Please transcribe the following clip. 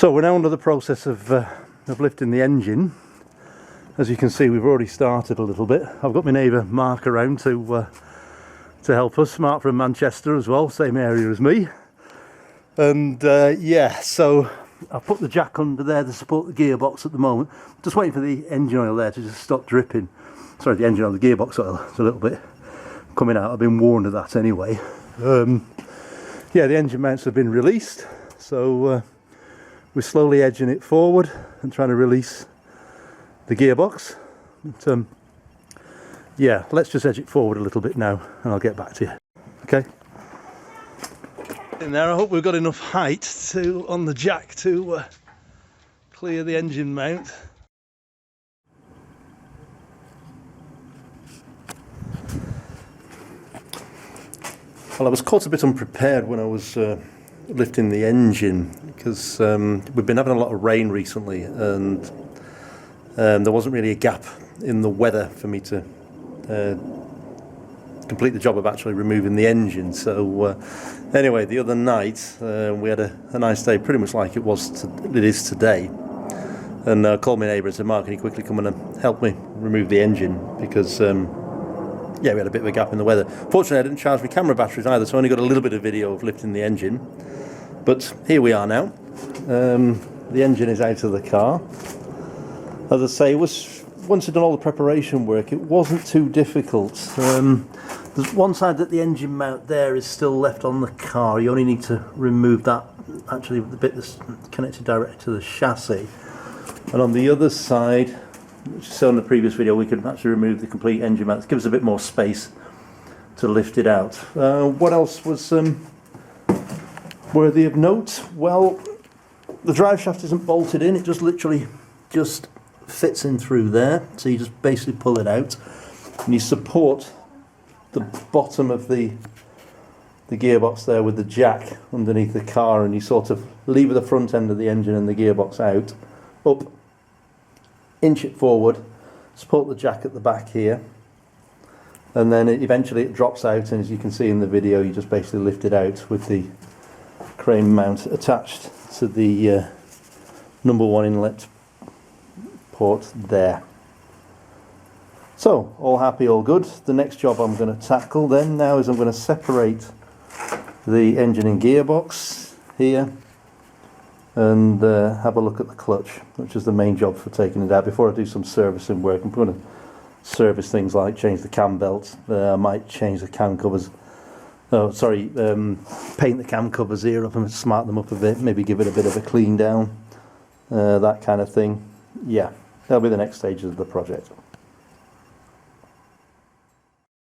So we're now under the process of lifting the engine. As you can see, we've already started a little bit. I've got my neighbour Mark around to help us. Mark from Manchester as well, same area as me. And yeah, so I've put the jack under there to support the gearbox at the moment. Just waiting for the engine oil there to just stop dripping. Sorry, the engine oil, the gearbox oil. It's a little bit coming out. I've been warned of that anyway. Yeah, the engine mounts have been released, so we're slowly edging it forward and trying to release the gearbox. But, yeah, let's just edge it forward a little bit now and I'll get back to you. Okay. In there, I hope we've got enough height on the jack to clear the engine mount. Well, I was caught a bit unprepared when I was lifting the engine because we've been having a lot of rain recently, and there wasn't really a gap in the weather for me to complete the job of actually removing the engine. So anyway, the other night we had a nice day, pretty much like it is today, and I called my neighbour and said, Mark, can you quickly come and help me remove the engine, because yeah, we had a bit of a gap in the weather. Fortunately, I didn't charge my camera batteries either, so I only got a little bit of video of lifting the engine. But here we are now. The engine is out of the car. As I say, once I'd done all the preparation work, it wasn't too difficult. There's one side that the engine mount there is still left on the car. You only need to remove that, actually, the bit that's connected directly to the chassis. And on the other side, which you saw in the previous video, we could actually remove the complete engine mount. It gives us a bit more space to lift it out. What else was worthy of note? Well, the drive shaft isn't bolted in, it just literally just fits in through there. So you just basically pull it out and you support the bottom of the gearbox there with the jack underneath the car, and you sort of lever the front end of the engine and the gearbox out, up, inch it forward, support the jack at the back here, and then eventually it drops out, and as you can see in the video, you just basically lift it out with the crane mount attached to the number 1 inlet port there. So, all happy, all good. The next job I'm going to tackle then now is I'm going to separate the engine and gearbox here, and have a look at the clutch, which is the main job for taking it out. Before I do some servicing work, I'm going to service things like change the cam belt. I might change the cam covers. Oh, sorry, paint the cam covers here up and smart them up a bit. Maybe give it a bit of a clean down, that kind of thing. Yeah, that'll be the next stages of the project.